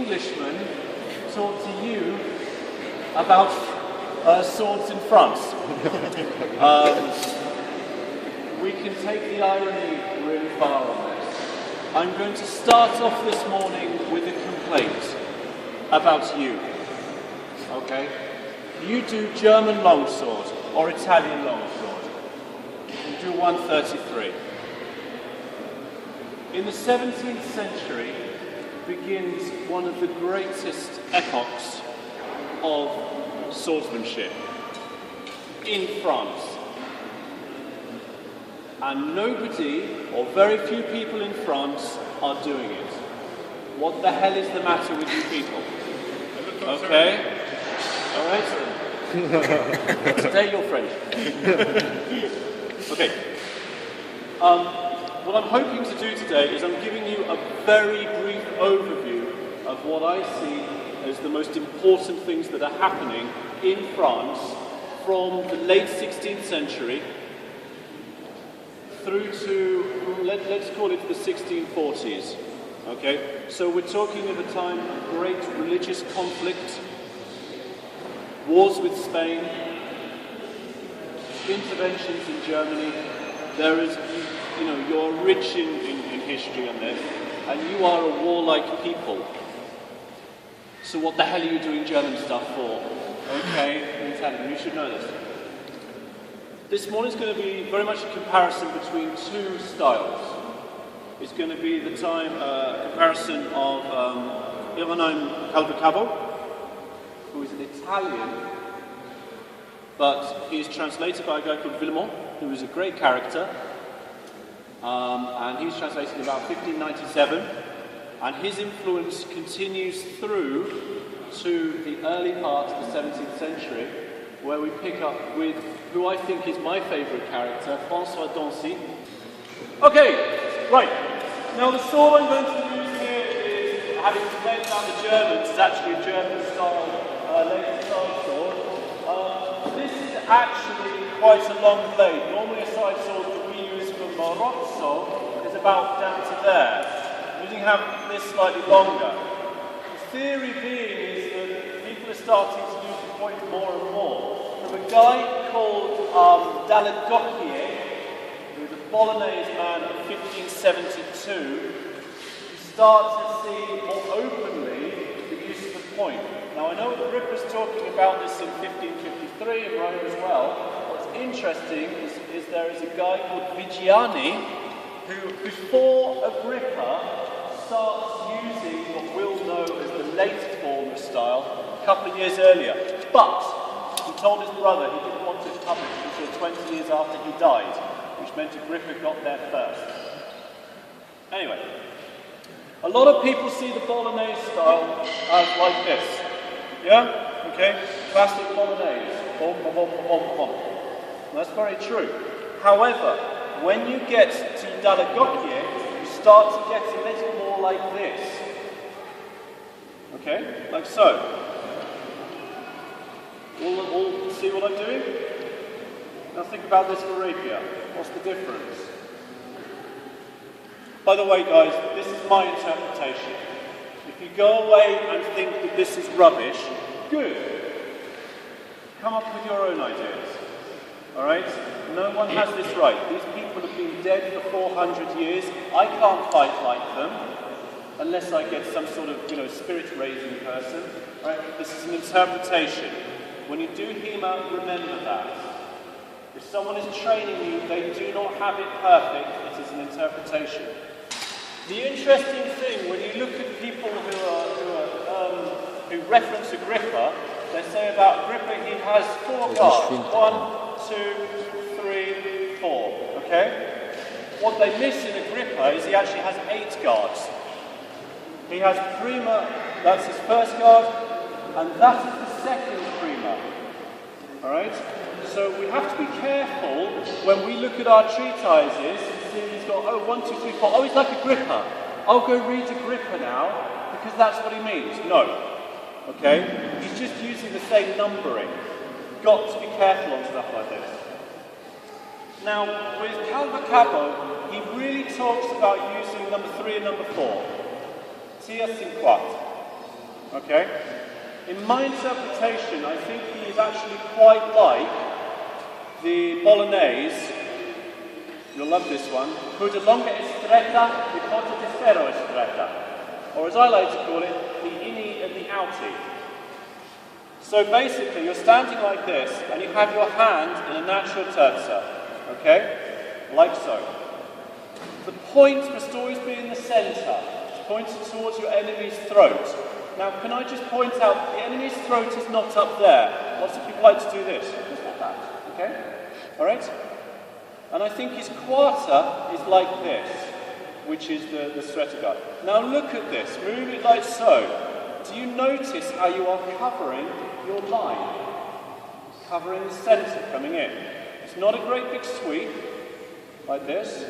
Englishman talk to you about swords in France. We can take the irony really far on this. I'm going to start off this morning with a complaint about you. Okay? You do German longsword or Italian longsword. You do 133. In the 17th century begins one of the greatest epochs of swordsmanship in France. And nobody, or very few people in France, are doing it. What the hell is the matter with you people? Okay? Alright? Today you're French. Okay. What I'm hoping to do today is I'm giving you a very brief overview of what I see as the most important things that are happening in France from the late 16th century through to, let's call it the 1640s. Okay? So we're talking of a time of great religious conflict, wars with Spain, interventions in Germany. There is, you're rich in history on this, and you are a warlike people. So what the hell are you doing German stuff for? Okay, Italian, you should know this. This morning's going to be very much a comparison between two styles. It's going to be the time comparison of Cavalcabo, who is an Italian, but he is translated by a guy called Villemont, who is a great character, and he's translated in about 1597, and his influence continues through to the early part of the 17th century, where we pick up with who I think is my favourite character, François d'Ancy. Okay, right. Now the sword I'm going to use here is, having complained about the Germans, is actually a German-style, laser-style sword. This is actually quite a long blade. Normally a side sword that we use for Marozzo is about down to there. You can have this slightly longer. The theory being is that people are starting to use the point more and more. From a guy called Dalagocquier, who was a Bolognese man of 1572, you start to see more openly the use of the point. Now I know Agrippa's talking about this in 1553 in Rome as well. What's interesting is there is a guy called Vigiani who, before Agrippa, starts using what we'll know as the later form of style a couple of years earlier. But he told his brother he didn't want it published until 20 years after he died, which meant Agrippa got there first. Anyway, a lot of people see the Bolognese style as like this. Yeah? Okay? Classic Bolognese. Bom, bom, bom, bom, bom. That's very true. However, when you get to Dalagocquier, you start to get a little more like this. Okay? Like so. All see what I'm doing? Now think about this for rapier. What's the difference? By the way, guys, this is my interpretation. If you go away and think that this is rubbish, good. Come up with your own ideas. Alright? No one has this right. These people have been dead for 400 years. I can't fight like them unless I get some sort of, spirit-raising person. Right? This is an interpretation. When you do HEMA, remember that. If someone is training you, they do not have it perfect. It is an interpretation. The interesting thing, when you look at people who reference Agrippa, they say about Agrippa he has 4 guards. 1, 2, 3, 4. Okay? What they miss in Agrippa is he actually has 8 guards. He has prima, that's his first guard, and that is the second prima. Alright? So we have to be careful when we look at our treatises and see he's got, 1, 2, 3, 4. Oh, he's like Agrippa. I'll go read Agrippa now, because that's what he means. No. Okay? He's just using the same numbering. Got to be careful on stuff like this. Now, with Cavalcabo, he really talks about using number 3 and number 4. Tia 5. Okay? In my interpretation, I think he is actually quite like the Bolognese. You'll love this one. Coda longa è stretta, the cotta di ferro è stretta. Or as I like to call it, the innie and the outie. So basically, you're standing like this, and you have your hand in a natural terza. Okay? Like so. The point must always be in the centre, pointed towards your enemy's throat. Now, can I just point out, the enemy's throat is not up there. Lots of people like to do this. Just like that. Okay? Alright? And I think his quarter is like this, which is the stretta guard. Now look at this, move it like so. Do you notice how you are covering your line? Covering the centre coming in. It's not a great big sweep, like this.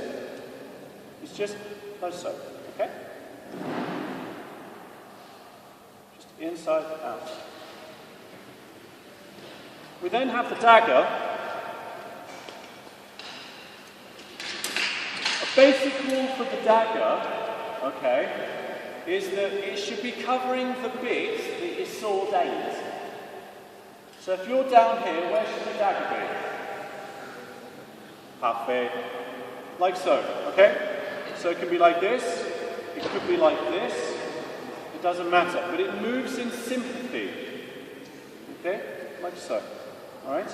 It's just like so, okay? Just inside, out. We then have the dagger. Basic rule for the dagger, okay, is that it should be covering the bit that your sword aims. So if you're down here, where should the dagger be? Halfway, like so, okay? So it can be like this, it could be like this, it doesn't matter, but it moves in sympathy, okay, like so, alright?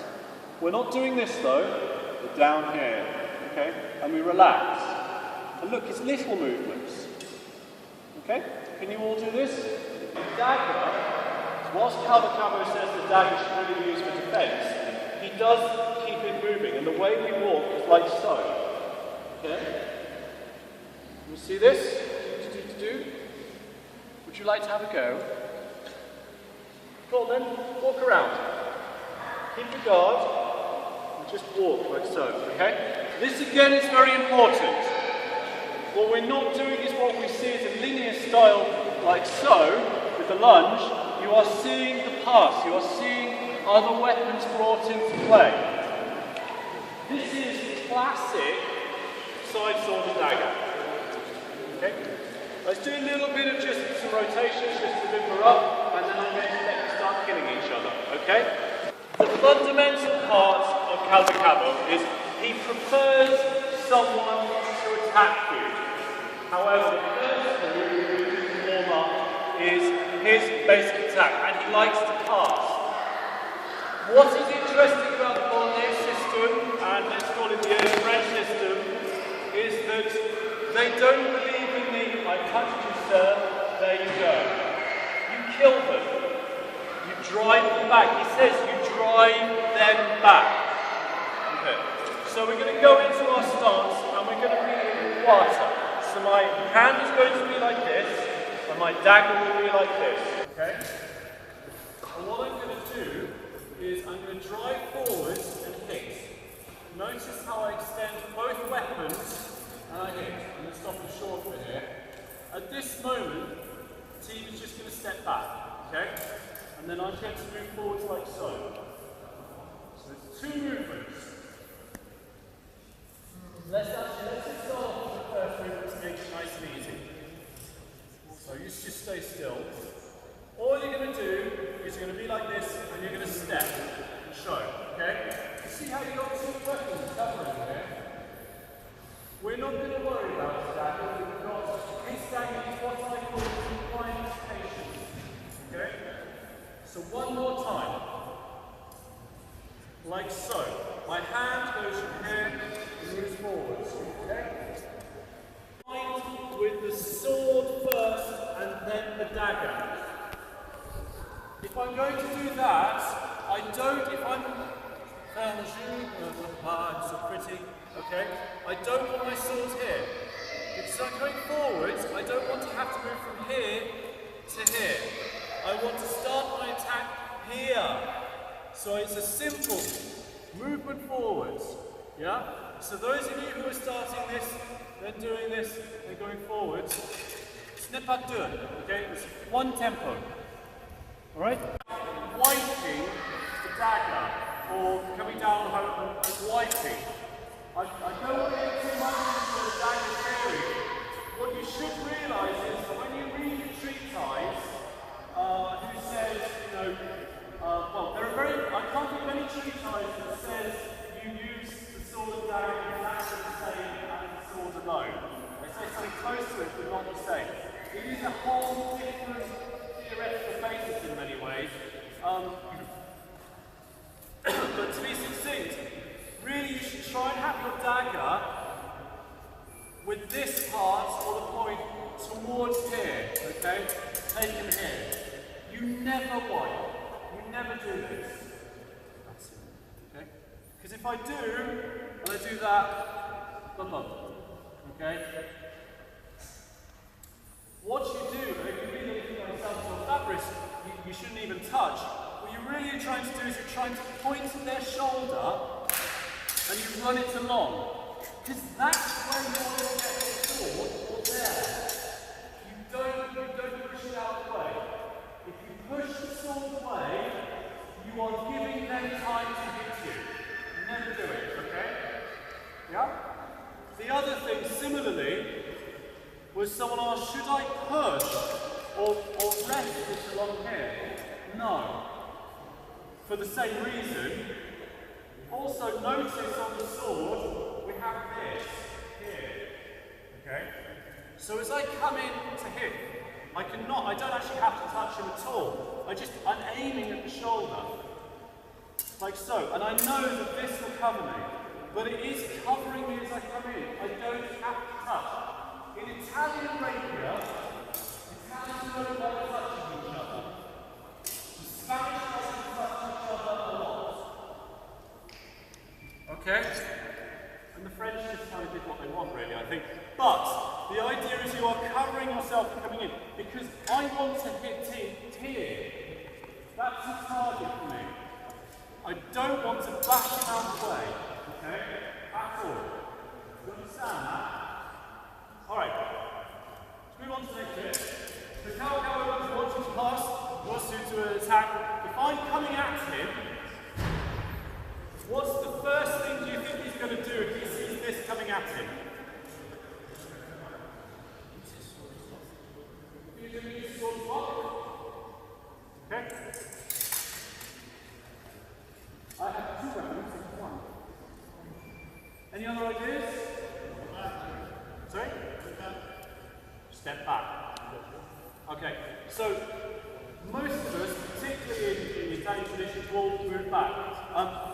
We're not doing this though, we're down here. Okay, and we relax. And look, it's little movements. Okay, can you all do this? The dagger, whilst cavalcabo says the dagger should really be used for defence, he does keep it moving, and the way we walk is like so. Okay? You see this? Would you like to have a go? Go on then, walk around. Keep your guard, and just walk like so, okay? This again is very important. What we're not doing is what we see as a linear style, like so, with the lunge. You are seeing the pass, you are seeing other weapons brought into play. This is classic side sword and dagger. Okay? Let's do a little bit of just some rotations, just to limber up, and then I'm going to let you start killing each other. Okay? The fundamental part of cavalcabo is he prefers someone to attack you. However, the first move to warm up is his basic attack, and he likes to pass. What is interesting about the Bolognese system, and let's call it the early French system, is that they don't believe in the "I touched you, sir, there you go." You kill them. You drive them back. He says you drive them back. Okay. So we're going to go into our stance, and we're going to be in quarter. So my hand is going to be like this, and my dagger will be like this. Okay? And what I'm going to do is I'm going to drive forwards and hit. Notice how I extend both weapons, and I hit. I'm going to stop it short for here. At this moment, the team is just going to step back. Okay? And then I'm going to move forwards like so. So there's two movements. Let's just start off with the first movement to make it nice and easy. So you just stay still. All you're going to do is you're going to be like this, and you're going to step and show. Okay? You see how you got two weapons covering here? We're not going to worry about his dagger. We've got his dagger is what I call compliance patience. Okay? So one more time. Like so. My hand goes from here and moves forwards. Okay? With the sword first and then the dagger. If I'm going to do that, if I'm so pretty, okay? I don't want my sword here. Because I'm going forwards, I don't want to have to move from here to here. I want to start my attack here. So it's a simple movement forwards. Yeah? So those of you who are starting this, then doing this, and going forwards, ce n'est pas deux, okay? It's one tempo. Alright? Wiping the dagger, or coming down and wiping. I don't want to get too much into the dagger theory. What you should realise is that when you read the treatise, it, but not the same. It is a whole different theoretical basis in many ways. But to be succinct, really you should try and have your dagger with this part or the point towards here, okay? Taken here. You never wipe. You never do this. That's it, okay? Because if I do, and I do that, okay? What you do, if you read anything like Salvatore Fabris, you shouldn't even touch. What you're really trying to do is you're trying to point at their shoulder and you run it along. Because that's where you want to get the sword, or there. You don't push it out of the way. If you push the sword away, you are giving them time to hit you. Never do it, okay? Yeah? The other thing, similarly, was someone asked, should I push or rest this along here? No. For the same reason. Also notice on the sword, we have this here. Okay? So as I come in to hit, I don't actually have to touch him at all. I'm aiming at the shoulder. Like so. And I know that this will cover me. But it is covering me as I come in. I don't have to touch. In Italian rapier, Italians don't like touching each other. The Spanish like to touch each other a lot. Okay? And the French just kind of did what they want, really, I think. But the idea is you are covering yourself and coming in. Because I want to hit here. That's the target for me. I don't want to bash him out of the way. Okay? At all. You understand that? Alright. Let's move on to the next bit. The cavalcabo wants you to pass, wants you to attack. If I'm coming at him, what's the first thing do you think he's going to do if he sees this coming at him? He's going to use sword swap. Okay? I have two weapons in one. Any other ideas? Sorry? Step back. Okay, so most of us, particularly in the Italian tradition, will move back.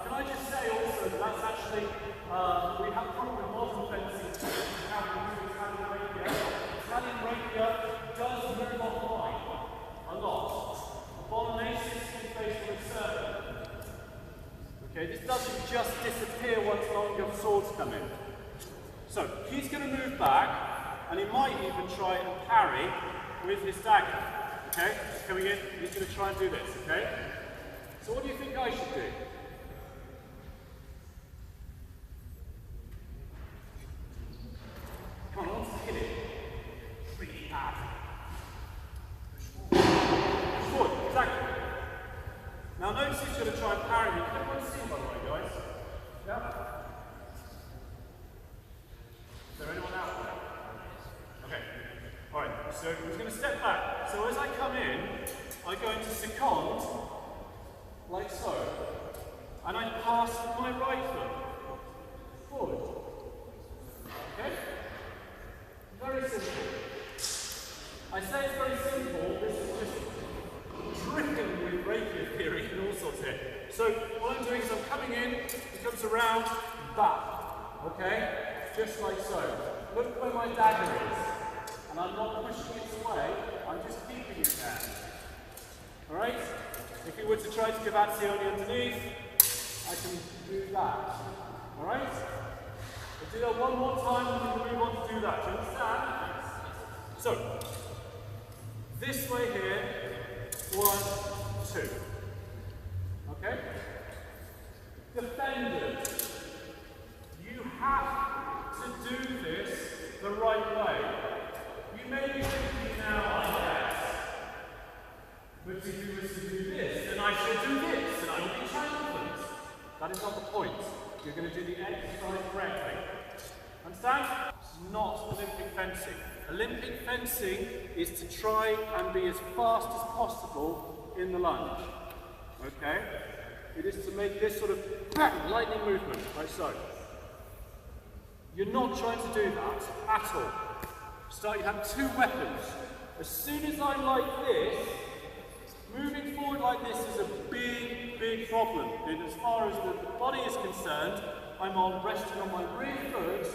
Can I just say also that that's actually, we have a problem with modern fencing. Italian rapier. Italian rapier does move offline a lot. Bolognese is based on a serpent. Okay, this doesn't just disappear once longer swords come in. So, he's going to move back, and he might even try and parry with his dagger. Okay, he's coming in, he's going to try and do this, okay? So what do you think I should do? Come on, let's hit it. Really hard. Forward, exactly. Now notice he's going to try and parry me. Can everyone see, by the way, guys? Yeah? Is there anyone out there? Okay. Alright, so he's going to step back. So as I come in, I go into second, like so, and I pass my right foot forward. Okay? Very simple. I say it's very simple, this is just dripping with rapier theory and all sorts here. So what I'm doing is I'm coming in, he comes around, back. Okay? Just like so. Look where my dagger is. And I'm not pushing it away, I'm just keeping it there. Alright? If you were to try to cavalcabo underneath, I can do that. Alright? We'll do that one more time and then we want to do that. Do you understand? So, this way here, 1, 2. Okay? Defenders, you have to do this the right way. You may be thinking now, I guess, but if you were to do this, then I should do this, and I will be triumphant. That is not the point. You're going to do the exercise correctly. Understand? It's not Olympic fencing. Olympic fencing is to try and be as fast as possible in the lunge. Okay? It is to make this sort of lightning movement, like so. You're not trying to do that at all. you have two weapons. As soon as I'm like this, moving forward like this is a big, big problem. And as far as the body is concerned, I'm resting on my rear foot.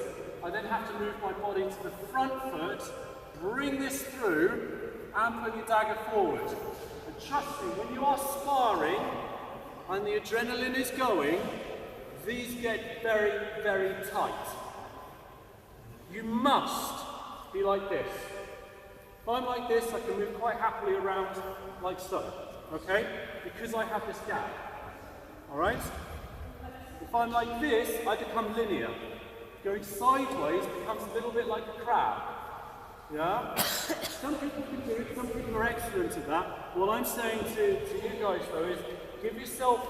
I then have to move my body to the front foot, bring this through, and pull your dagger forward. And trust me, when you are sparring and the adrenaline is going, these get very, very tight. You must be like this. If I'm like this, I can move quite happily around like so, okay? Because I have this gap, all right? If I'm like this, I become linear. Going sideways becomes a little bit like a crab, yeah? Some people can do it, some people are excellent at that. What I'm saying to you guys though is, give yourself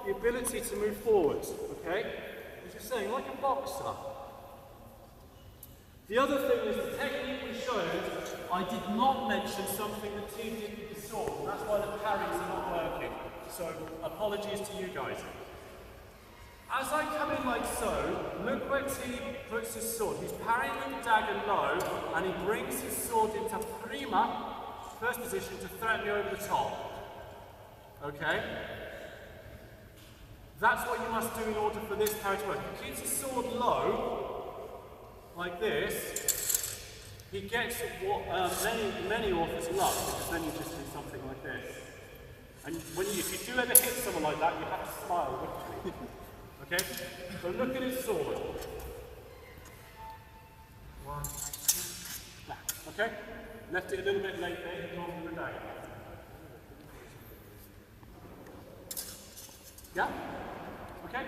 the ability to move forward, okay? As you're saying, like a boxer. The other thing is the technique we showed, I did not mention something that T did with the sword, and that's why the parries are not working. So, apologies to you guys. As I come in like so, look where T puts his sword. He's parrying with the dagger low, and he brings his sword into prima, first position, to threaten me over the top. Okay? That's what you must do in order for this parry to work. He keeps his sword low, like this, he gets what many authors love, because then you just do something like this. And if you do ever hit someone like that, you have to smile with me. Okay? So look at his sword. 1, 2, back. Okay? Left it a little bit late there, hit on the dagger. Yeah? Okay?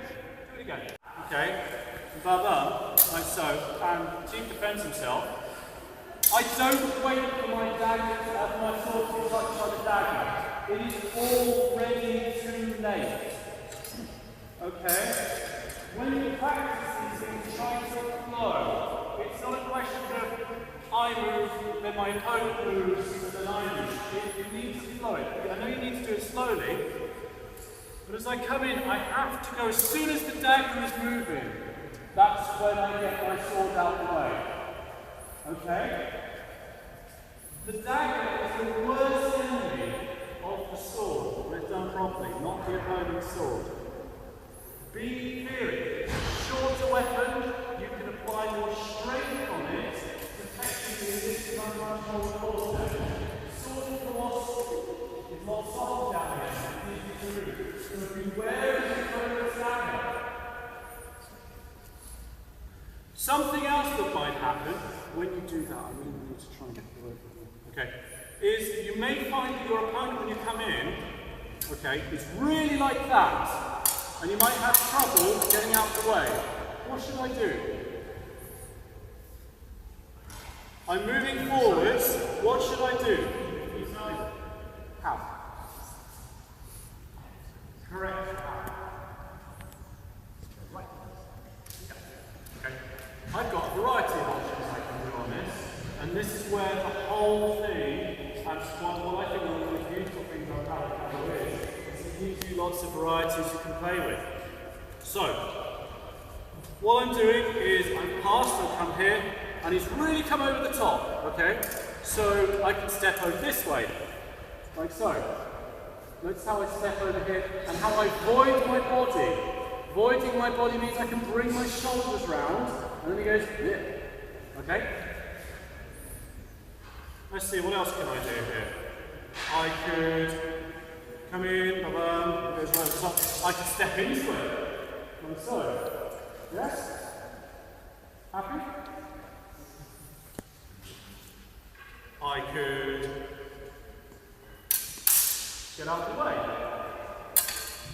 Do it again. Okay? Baba, like so, and Chief defends himself. I don't wait for my dagger, for my sword to be touched by the dagger. It is already too late. Okay? When you practice these things, try to flow. It's not a question of I move, then my opponent moves, and then I move. It needs to flow. I know you need to do it slowly, but as I come in, I have to go as soon as the dagger is moving. That's when I get my sword out of the way. Okay? The dagger is the worst enemy of the sword when it's done properly, not the opponent's sword. Be fearing. Shorter weapon, you can apply more strength on it, protecting the resistance on much more force. Sword velocity is not solid damage, it is true. So beware of the opponent's dagger. Something else that might happen when you do that, I really need to try and get the word. Okay, is you may find that your opponent when you come in, okay, is really like that, and you might have trouble getting out of the way. What should I do? I'm moving forwards, what should I do? How? Correct. Right. Okay. I've got a variety of options I can do on this, and this is where the whole thing, and what I think one of the beautiful things about cavalcabo is it gives you lots of varieties you can play with. So, what I'm doing is I'm past, I'll come here, and he's really come over the top, okay? So I can step over this way, like so. Notice how I step over here, and how I void my body. Voiding my body means I can bring my shoulders round, and then he goes, yeah. Okay? Let's see, what else can I do here? I could come in, goes right at the top. I could step into it, like so. Yes? Happy? I could get out of the way.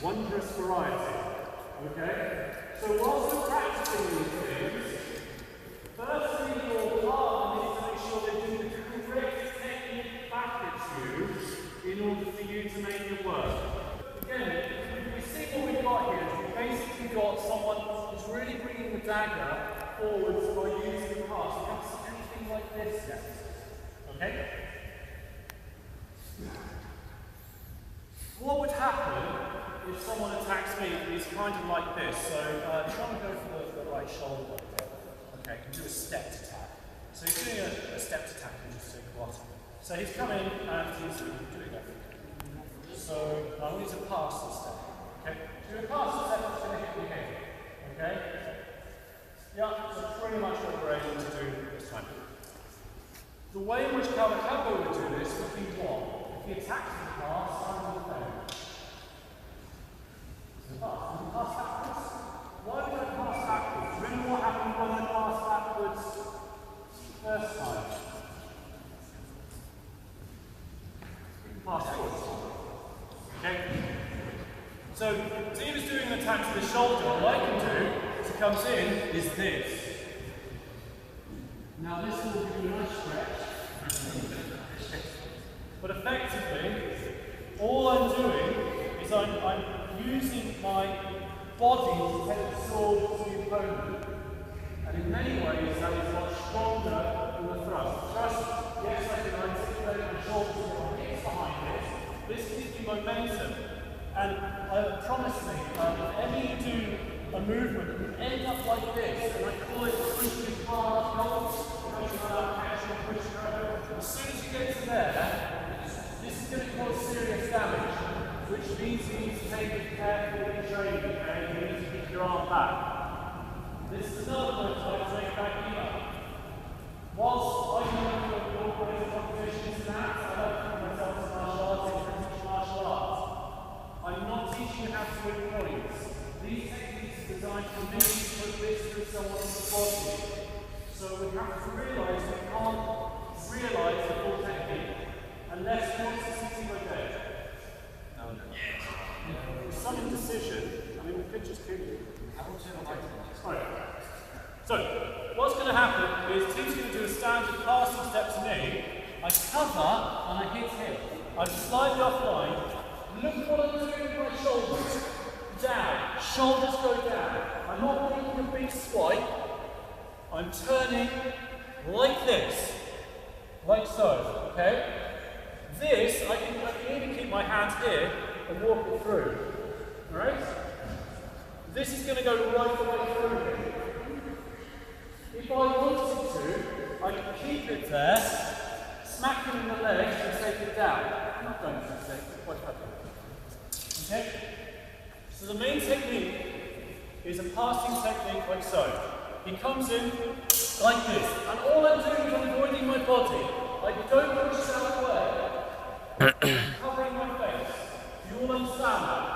Wondrous variety. Okay? So whilst we're practicing these things, firstly your partner needs to make sure they do the correct technique back at you in order for you to make it work. Again, we see what we've got here. We've basically got someone who's really bringing the dagger forwards by using the pass. We haven't seen anything like this yet. Okay? What would happen if someone attacks me is kind of like this? So try and go for the right shoulder. Okay, you can do a stepped attack. So he's doing a stepped So he's come in and he's doing that. So I want you to pass the step. Okay? So you pass the step, it's going to hit your head. Okay? Yeah, so pretty much what we're able to do this time. The way in which cavalcabo would do this would be what? If he attacks the pass, I'm going to fail. So pass backwards. Why would I pass backwards? Remember what happened when I passed backwards first time? Pass forwards. Okay? So Steve is doing an attack to the shoulder. What I can do, as he comes in, is this. Now this will give you a nice stretch. But effectively, all I'm doing is I'm using my body to take the sword to the opponent. And in many ways, that is much stronger than the thrust. Thrust, yes, I can articulate my shoulders and my hips behind it. This gives you momentum. And promise me, if ever you do a movement, you end up like this, and I call it pushing hard uphill, pushing hard, catching, pushing hard. As soon as you get to there, this is going to cause serious damage, which means you need to take it carefully in training, okay? You need to keep your arm back. This is another point I take back here. Whilst I know that organizing competitions and that, I don't think myself as martial arts and British martial arts. I'm not teaching you how to win points. These techniques are designed for me to put this through someone's body. So we have to realise we can't realise the full technique unless consistency we're dead. With some indecision, I mean, we could just kill you. Right. So, what's going to happen is Tim's going to do a standard passing step to me. I cover and I hit him. I'm slightly offline. Look what I'm doing with my shoulders. Down. Shoulders go down. I'm not making a big swipe. I'm turning like this. Like so. Okay? This, I can even keep my hand here and walk it through. Alright? This is going to go right the way through here. If I wanted to, I could keep it there, smack him in the legs and take it down. I'm not going to say it, quite happy. Okay? So the main technique is a passing technique like so. He comes in like this, and all I'm doing is I'm avoiding my body. I don't push out the way. I'm covering my face. Do you all understand that?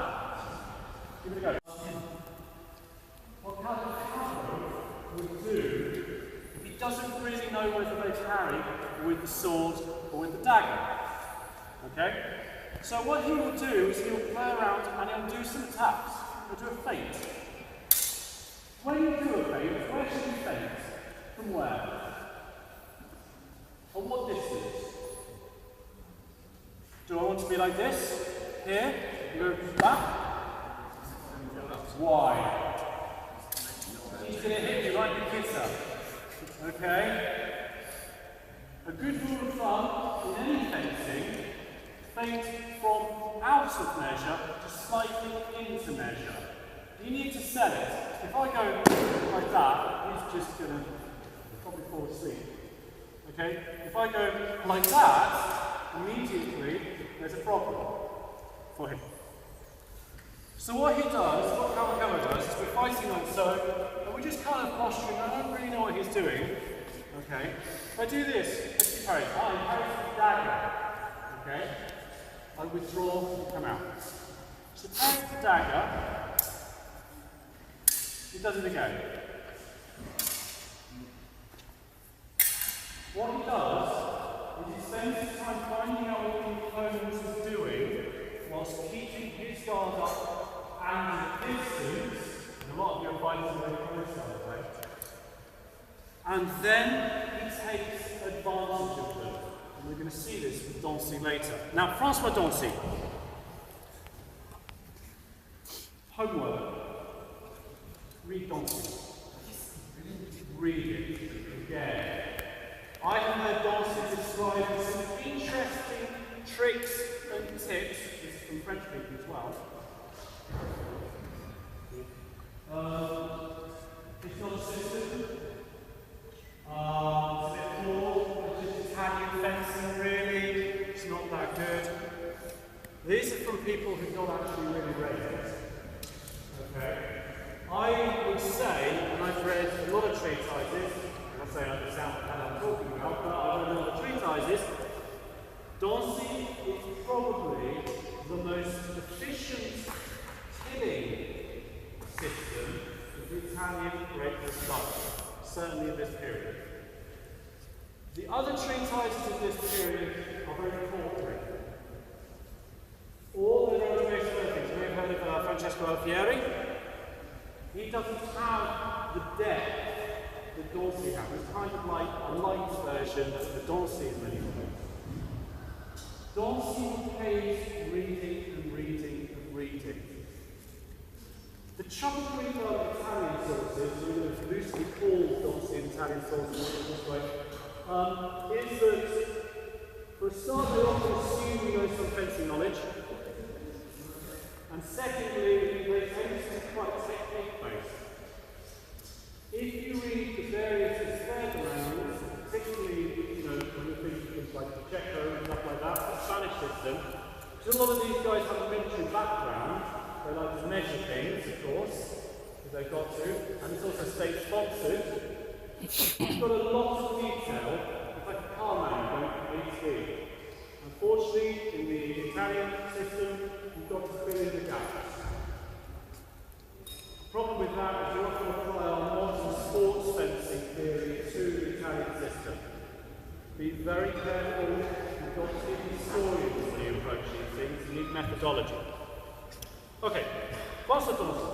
Give it a go. What cavalcabo would do if he doesn't really know whether they carry with the sword or with the dagger. Okay? So what he will do is he'll play around and he'll do some attacks. He'll do a feint. When you do a feint, where should you feint? From where? Or what distance? Do I want to be like this? Here? You go back? Wide. He's going to hit you like the kids are. Okay? A good rule of thumb in any fencing, feint from out of measure to slightly into measure. You need to sell it. If I go like that, he's just going to probably fall asleep. Okay? If I go like that, immediately there's a problem for him. So what he does, what cavalcabo does, is we're fighting like so, and we're just kind of posturing. I don't really know what he's doing. Okay? If I do this, let's see parry. I parry the dagger. Okay? I withdraw and come out. So parry the dagger. He does it again. What he does is he spends his time finding out what the opponent is doing whilst keeping his guard up and the distance. And a lot of your fighters are very close, right? And then he takes advantage of them. And we're going to see this with Dancy later. Now, Francois Dancy. Homework. Read Dancy. Read it again. I have heard Dancy describe some interesting tricks and tips. This is from French people as well. It's not a system. It's a bit flawed, but just Italian fencing, really. It's not that good. These are from people who've not actually really read it. Okay? I would say, and I've read a lot of treatises, I'm not saying I understand what I'm talking about, but I've read a lot of treatises. Dancy is probably the most efficient killing system of the Italian great style, certainly in this period. The other treatises of this period are very paltry. All the Roman things. We've heard of Francesco Alfieri. He doesn't have the depth that Dancy has. It's kind of like a light version of the Dancy in many ways. Dancy pays reading and reading and reading. The trouble with Italian sources, we're going to loosely call Dancy an Italian source this way, is that for a start they often assume you know some fencing knowledge, and secondly they tend to be quite technique based. If you read the various Esferdalands, particularly when you think of things like the Checo and stuff like that, the Spanish system, because a lot of these guys have a military background, they like to measure things, of course, because they've got to, and it's also state sponsored. It's got a lot of detail. It's like a car manual going from A to B. Unfortunately, in the Italian system, you've got to fill in the gaps. The problem with that is you often apply our modern sports fencing theory to the Italian system. Be very careful. You've got to be historians when you approach these things. You need methodology. Okay, Bossa Danza.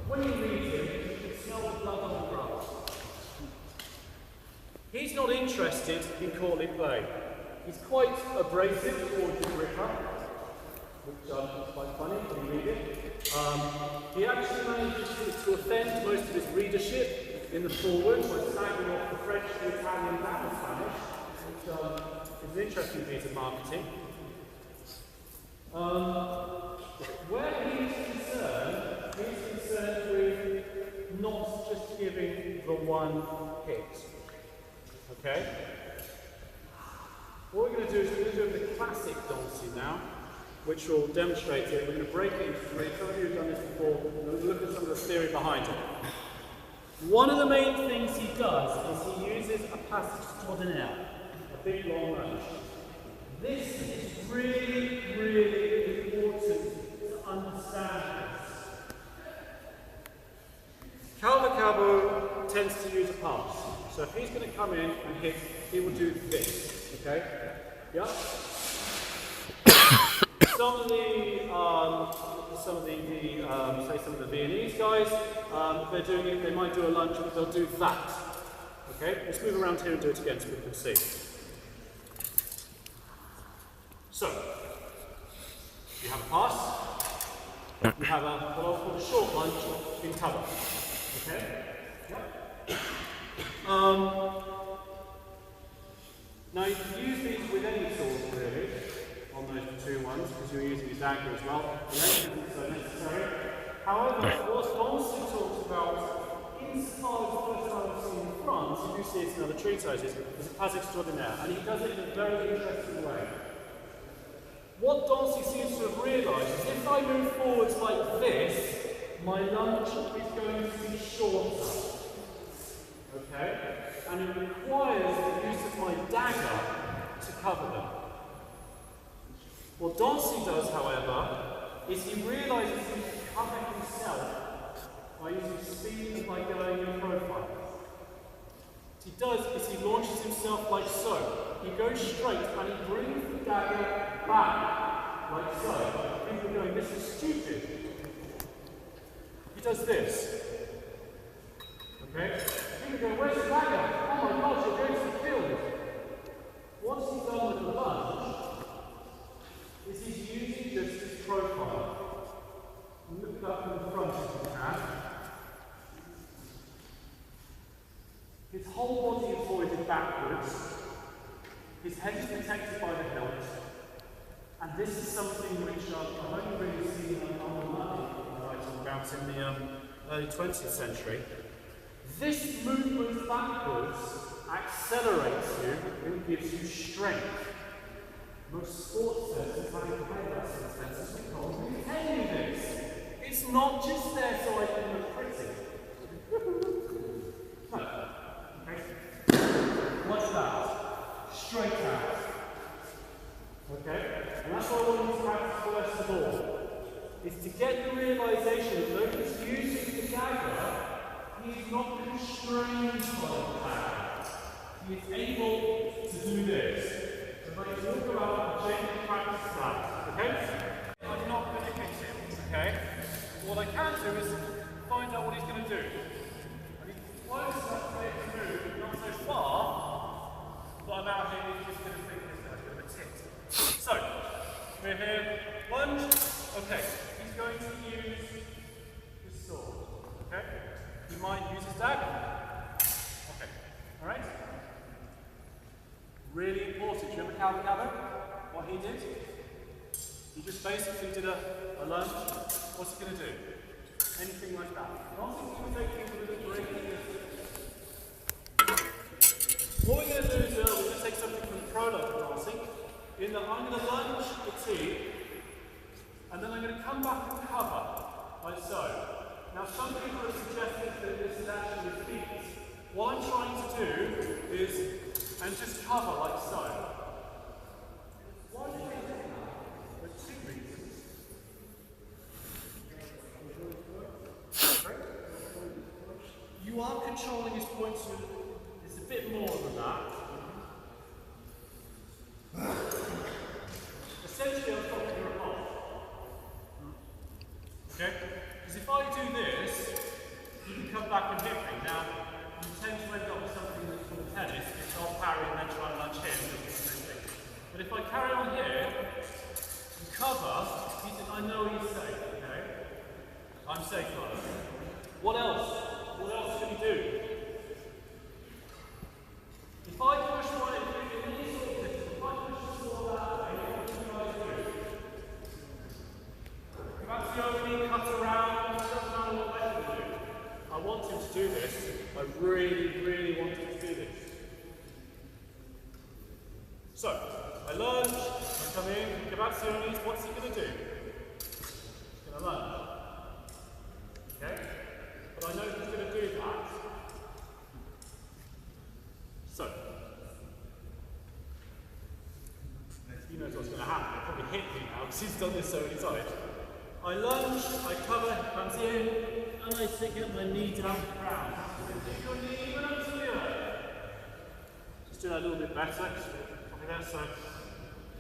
When you read him, you can smell the blood on the grass. He's not interested in courtly play. He's quite abrasive towards his ripper, which is quite funny when you read it. He actually manages to offend most of his readership in the foreword by snagging off the French, the Italian, and the Spanish, which is an interesting piece of marketing. Where he's concerned with not just giving the one hit. Okay? What we're going to do is we're going to do the classic Dancy now, which will demonstrate it. We're going to break it into three. Some of you have done this before. We're going to look at some of the theory behind it. One of the main things he does is he uses a passage extraordinaire, a big long lunge. This is really, really important to understand this. Cavalcabo tends to use a pass. So if he's going to come in and hit, he will do this. Okay? Yeah? Some of the Viennese guys, they're doing it, they might do a lunge, but they'll do that. Okay? Let's move around here and do it again so we can see. So, you have a pass, you have what I'll call a short lunge in cover. Okay? Yeah. Now you can use these with any sword really, on those two ones, because you're using your dagger as well. So necessary. However, what Dancy talks about inside the first time I've seen in France, you do see it in other treatises, is a pas extraordinaire, and he does it in a very interesting way. What Dancy seems to have realised is if I move forwards like this, my lunge is going to be shorter. Okay? And it requires the use of my dagger to cover them. What Dancy does, however, is he realises he can cover himself by using speed and by going in profile. What he does is he launches himself like so. He goes straight and he brings the dagger back, like so. People are going, this is stupid. He does this. Okay? People go, where's the dagger? Oh my gosh, you're going to be killed. Once he's done with the lunge, is he's using just his profile. Look up in the front if you can. His whole body is voided backwards. His head is protected by the hilt. And this is something which I've only really seen on the money writing about in the early 20th century. This movement backwards accelerates you in gives you strength. Most sports centres, having played wrestling centres, we can't tell you this. It's not just there so I can look pretty. No. Okay. Like that. Straight out. Okay? And that's what I want you to practice first of all. Is to get the realisation that though he's using the dagger, he's not constrained by the dagger. He is able to do this. So if I talk about gently practice that, okay? I'm not going to hit him, okay? What I can do is find out what he's going to do. And he's close enough to make a move, not so far, but about him, he's just going to think this is a bit of a tit. So, we're here, lunge, okay. He's going to use his sword, okay? He might use his dagger. Okay, alright? Really important. Do you remember cavalcabo? What he did? He just basically did a lunge. What's he going to do? Anything like that. Not going to take things with a break. What we're going to do is we're going to take something from the prologue of dancing. In that I'm going to lunge the T, and then I'm going to come back and cover, like so. Now some people have suggested that this is actually a feat. What I'm trying to do is, and just cover like so. Why do you think that? For two reasons. You are controlling his points, it's a bit more than that. Essentially I'm stopping your opponent. Okay? Because if I do this, you can come back and hit me. Now, you tend to end up with something that's from tennis, if I'll parry and then try and lunge him. But if I carry on here, and cover, I know he's safe, okay? I'm safe, guys. What else? What else can he do? If I push one in any sort of distance, if I push the sword that way, what do you guys do? Perhaps you only cut around, it doesn't matter what weapon you do. I want him to do this. I really, really want him to do this. So, I lunge, I come in, cavalcabo, what's he going to do? He's going to lunge. Okay? But I know he's going to do that. So, he knows what's going to happen. He'll probably hit me now because he's done this so many times. I lunge, I cover, comes in, and I stick up my knee down the ground. Stick your knee down to the earth. Just do that a little bit better. Copy that, so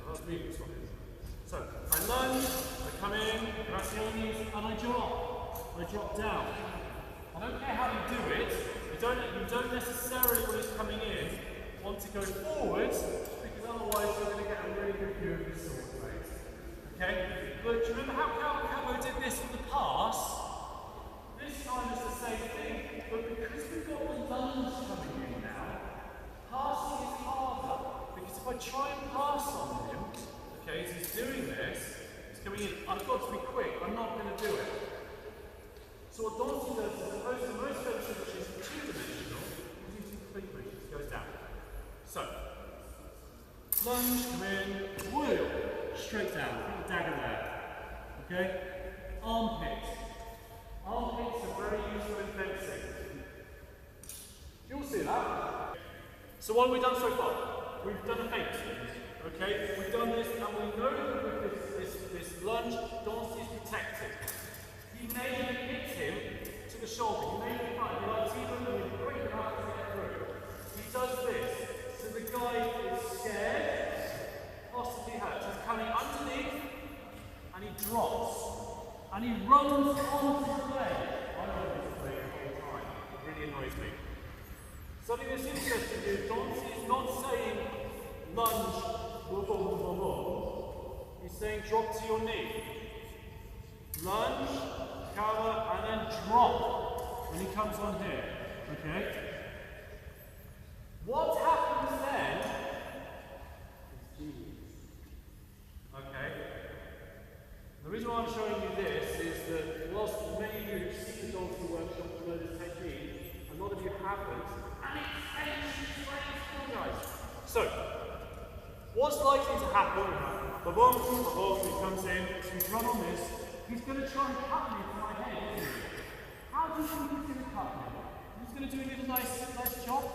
that's me this one. So, I lunge, I come in, press your knees, and I drop. I drop down. I don't care how you do it. You don't necessarily, when it's coming in, want to go forwards, because otherwise you're going to get a really good view of this sword blade. Okay? But do you remember how cavalcabo did this in the past? This time it's the same thing, but because we've got the lunge coming in now, passing is harder. Because if I try and pass on him, okay, as he's doing this, he's coming in, I've got to be quick, I'm not going to do it. So what Dante does is, as opposed to most fencing which is two-dimensional, he's using complete motion, it goes down. So, lunge, come in, wheel, straight down, put the dagger there. Okay? Armpit. Armpits are very useful in fencing. You'll see that. So what have we done so far? We've done a feint. Okay? We've done this, and we know that with this lunge, Dante is protected. He may hit him to the shoulder. He may be fine. Like even though he's quick enough to get through. He does this. So the guy is scared, possibly hurt. He's coming underneath, and he drops. And he runs onto the leg. I run this leg all the time. It really annoys me. Something that's interesting is Dante is not saying lunge, boom, boom, boom, boom. He's saying drop to your knee. Lunge, cover, and then drop when he comes on here. Okay? What happens then is genius. Okay? The reason why I'm showing you this is that whilst many of you have seen the Dante workshop to know this technique, a lot of you haven't. And it's guys. So, what's likely to happen? Ba-boom, ba-boom, he comes in, he's run on this, he's going to try and cut me to my head, isn't he? How do you think he's going to cut me? He's going to do a little nice chop.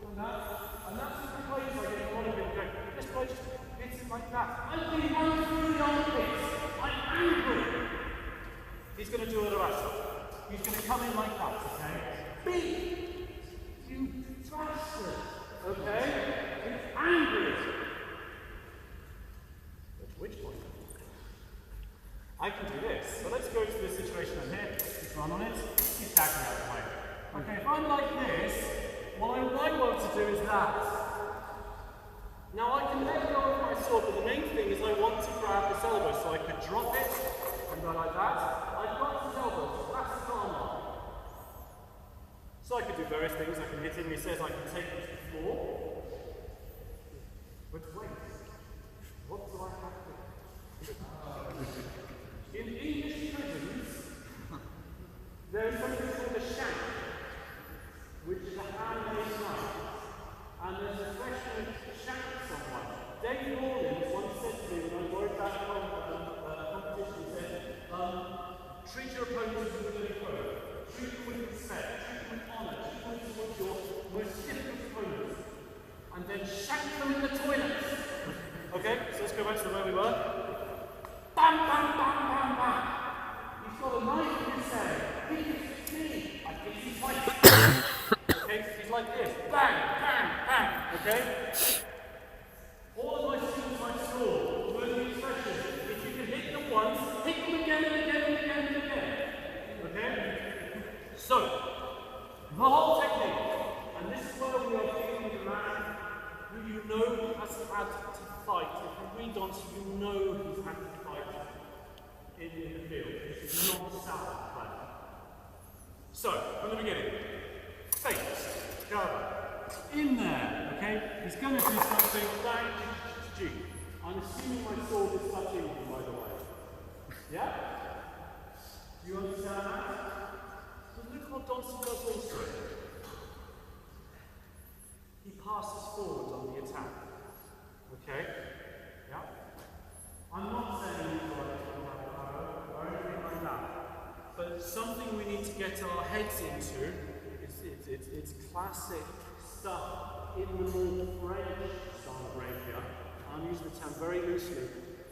And that's what the plays like in a lot of it. This play just hits it like that. I'm going to run through the armpits. I'm angry. He's going to do a reversal. He's going to come in like that, okay? Beat! You bastard! Okay? He's angry. Which one? I can do this. So let's go to this situation I'm here. Just run on it. He's tagging out of the way. Okay, if I'm like this, what I might want to do is that. Now I can let go of my sword, but the main thing is I want to grab this elbow, so I could drop it and go like that. I've got his elbow, so that's the arm line. So I could do various things. I can hit him. He says I can take him to the floor. But wait, what do I have to do? In English prisons, there is something called a shank, which is a handmade knife. And there's a question of shank someone. Dave Rawlins once said to me when I worried about competition, he said, treat your opponents with a good quote. Treat them with respect, treat them with honour, treat them with your most difficult opponents. And then shank them in the toilet. Okay, so let's go back to where we were. Bam, bam, bam, bam, bam. He's got a knife in his hand. He can succeed. I think he's like okay, he's like this. Bang, bang, bang. Okay? All of my students I saw were the expression. If you can hit them once, hit them again and again and again and again. Okay? So, the whole technique, and this is where we are dealing with a man who you know has had to fight. If you read on, you know he's had to fight in the field. This is not a salad play. So, from the beginning, face, cover, in there, okay? He's going to do something, bang, G. I'm assuming my sword is touching him, by the way. Yeah? Do you understand that? So look what Donson does also. He passes forward on the attack. Okay? Yeah? I'm not saying he's right or anything like that. But something we need to get our heads into, it's classic stuff in the more French style of rapier. I'm using the term very loosely,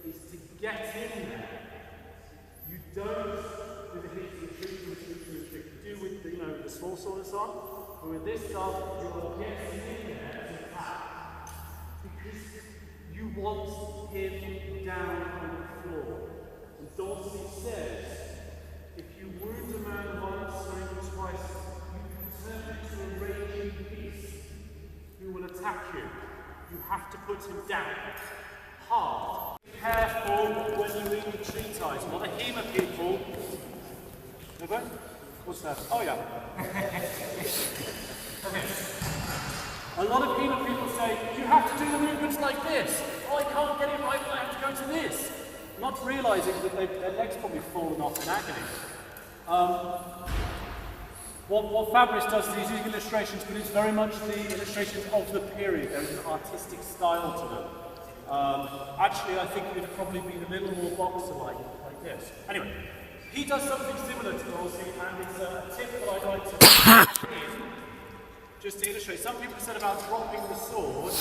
is to get in there. You don't do the hit and trick and trick and trick. You do with the small sword and so on. But with this stuff, you're getting in there to attack. Because you want him down on the floor. And Dorsey says, if you wound a man once or even twice, you can turn into a raging beast who will attack you. You have to put him down. Hard. Be careful when you eat tree ties. A lot of HEMA people. Okay? What's that? Oh yeah. Okay. A lot of HEMA people say, you have to do the movements like this. Oh, I can't get it right, I have to go to this. Not realising that their legs probably fallen off in agony. What Fabrice does is he's using illustrations, but it's very much the illustrations of the period. There is an artistic style to them. Actually, I think it would have probably been a little more boxer-like, like this. Anyway, he does something similar to Dorsey, and it's a tip that I'd like to just to illustrate. Some people said about dropping the sword,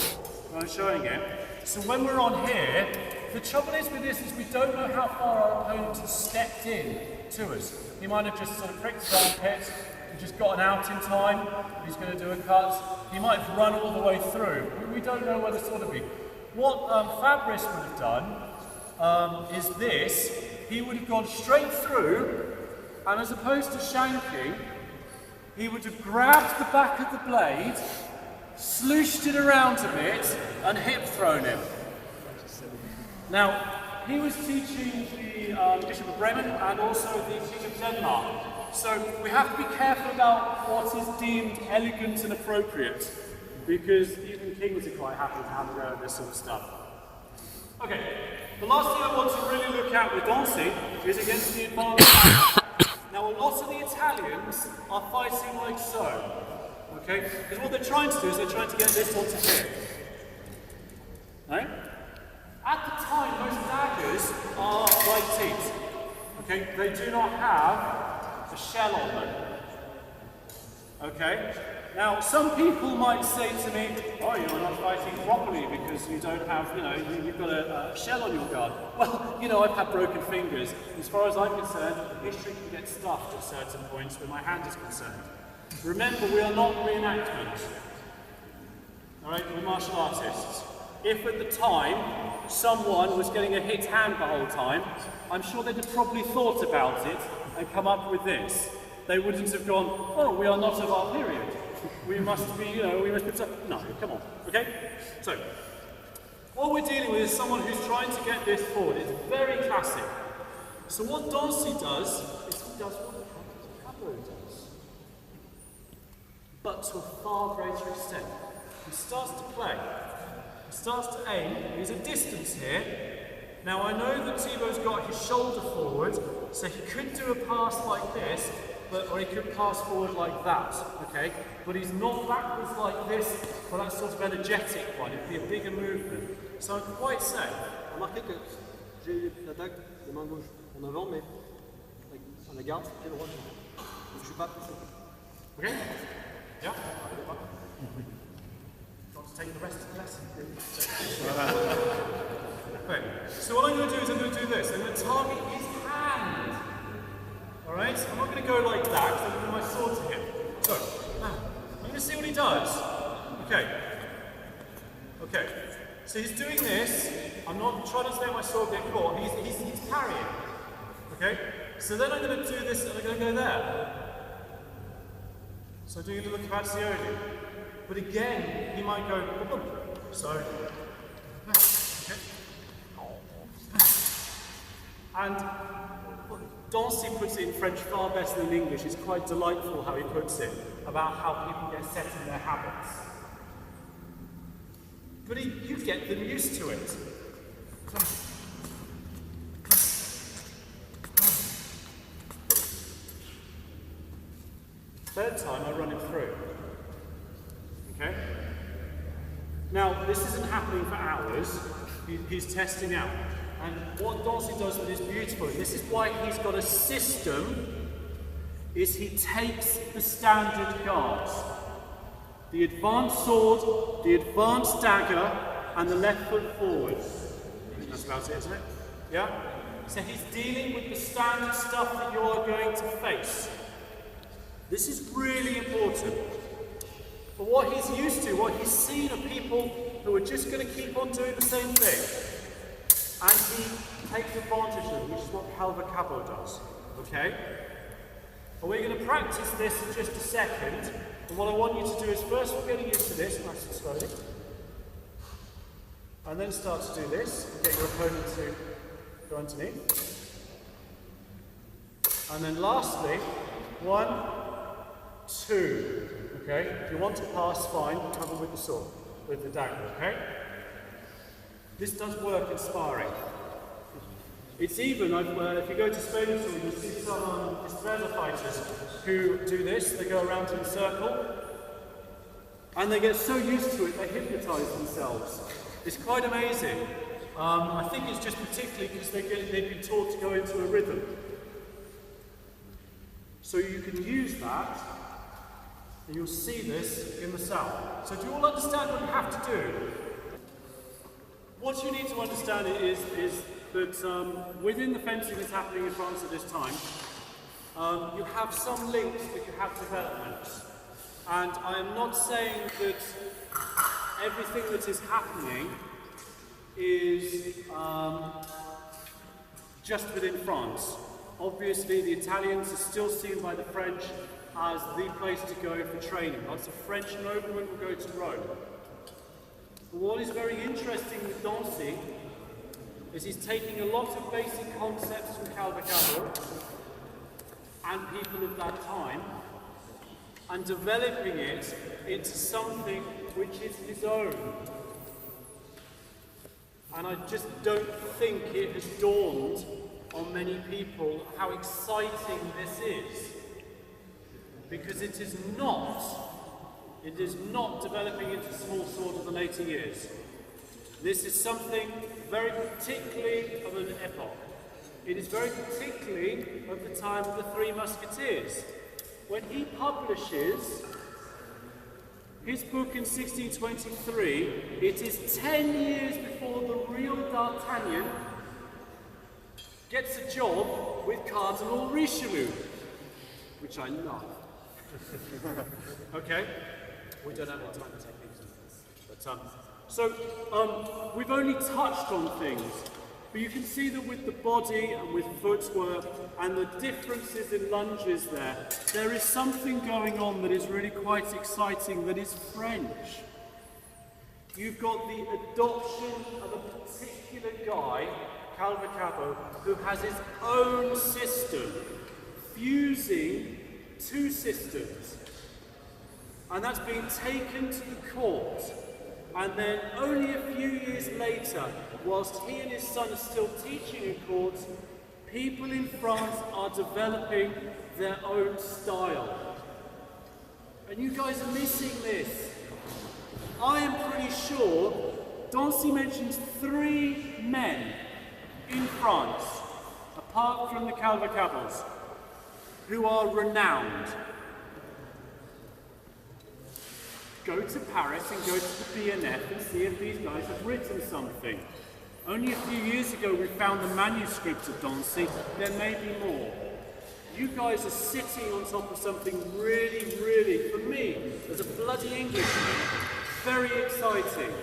when I'm showing it. So when we're on here, the trouble is with this is we don't know how far our opponent has stepped in to us. He might have just sort of pricked his armpit, just gotten out in time, he's going to do a cut. He might have run all the way through. We don't know where the sword would be. What Fabrice would have done is this. He would have gone straight through, and as opposed to shanking, he would have grabbed the back of the blade, slooshed it around a bit, and hip thrown him. Now, he was teaching the Bishop of Bremen and also the King of Denmark. So we have to be careful about what is deemed elegant and appropriate, because even kings are quite happy to have a go at this sort of stuff. Okay, the last thing I want to really look at with Dorsey is against the advanced. Now, a lot of the Italians are fighting like so. Okay? Because what they're trying to do is they're trying to get this onto here. Right? At the time, those daggers are like teeth. Okay? They do not have a shell on them. Okay? Now, some people might say to me, oh, you're not fighting properly because you don't have, you've got a shell on your gun. Well, I've had broken fingers. As far as I'm concerned, history can get stuffed at certain points where my hand is concerned. Remember, we are not reenactment. All right, we're martial artists. If at the time someone was getting a hit hand the whole time, I'm sure they'd have probably thought about it and come up with this. They wouldn't have gone, oh, we are not of our period. We must be, we must be... No, come on, okay? So, what we're dealing with is someone who's trying to get this forward. It's very classic. So what Dancy does is he does what the cavalcabo does, but to a far greater extent. He starts to play. He starts to aim. There's a distance here. Now I know that Thibaut's got his shoulder forward, so he could do a pass like this, or he could pass forward like that, okay? But he's not backwards like this for that sort of energetic one. It'd be a bigger movement. So I'm quite safe. Remarquez que j'ai l'attaque de main gauche en avant, mais on la garde, pied droit. Je ne suis pas poussé. Okay? Yeah? Got to take the rest of the lesson. Okay. So what I'm going to do is I'm going to do this. I'm going to target his hand. Alright? I'm not going to go like that because I'm going to put my sword to him. So, I'm going to see what he does. Okay. Okay. So he's doing this. I'm not trying to let my sword get caught. He's parrying. Okay? So then I'm going to do this and I'm going to go there. So I'm doing a little cavalcabo. But again, he might go, boom. So, okay. And Dancy puts it in French far better than English. It's quite delightful how he puts it, about how people get set in their habits. But you get them used to it. Third time I run him through. Okay? Now, this isn't happening for hours. He's testing out. And what Dancy does with this beautifully, this is why he's got a system, is he takes the standard guards. The advanced sword, the advanced dagger, and the left foot forward. That's about it, isn't it? Yeah? So he's dealing with the standard stuff that you're going to face. This is really important. But what he's used to, what he's seen are people who are just going to keep on doing the same thing. And he takes advantage of them, which is what cavalcabo does. Okay? And we're going to practice this in just a second. And what I want you to do is first we're getting used to this, nice and slowly. And then start to do this, and get your opponent to go underneath. And then lastly, 1, 2. Okay? If you want to pass, fine, cover with the sword, with the dagger, okay? This does work in sparring. It's even, if you go to Spain at all, you'll see some Estrella fighters who do this. They go around in a circle, and they get so used to it, they hypnotise themselves. It's quite amazing. I think it's just particularly because they've been taught to go into a rhythm. So you can use that, and you'll see this in the south. So do you all understand what you have to do? What you need to understand is that within the fencing that's happening in France at this time, you have some links that you have developments. And I am not saying that everything that is happening is just within France. Obviously, the Italians are still seen by the French as the place to go for training. Lots of French noblemen will go to Rome. But what is very interesting with Dancy is he's taking a lot of basic concepts from cavalcabo and people of that time and developing it into something which is his own. And I just don't think it has dawned on many people how exciting this is. Because it is not It is not developing into small sword of the later years. This is something very particularly of an epoch. It is very particularly of the time of the Three Musketeers. When he publishes his book in 1623, it is 10 years before the real D'Artagnan gets a job with Cardinal Richelieu, which I love. Okay? We don't have any time to take these on this. But, we've only touched on things, but you can see that with the body and with footwork and the differences in lunges there is something going on that is really quite exciting, that is French. You've got the adoption of a particular guy, cavalcabo, who has his own system, fusing two systems. And that's being taken to the court. And then only a few years later, whilst he and his son are still teaching in court, people in France are developing their own style. And you guys are missing this. I am pretty sure Dancy mentions 3 men in France, apart from the cavalcabos, who are renowned. Go to Paris and go to the BNF and see if these guys have written something. Only a few years ago we found the manuscript of Dancy. There may be more. You guys are sitting on top of something really, really, for me, as a bloody Englishman, very exciting.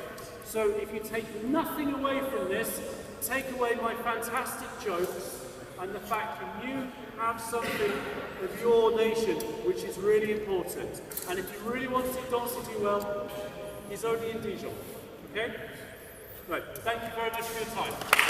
So if you take nothing away from this, take away my fantastic jokes and the fact that you have something of your nation which is really important. And if you really want to see Dancy do well, he's only in Dijon. Okay? Right, thank you very much for your time.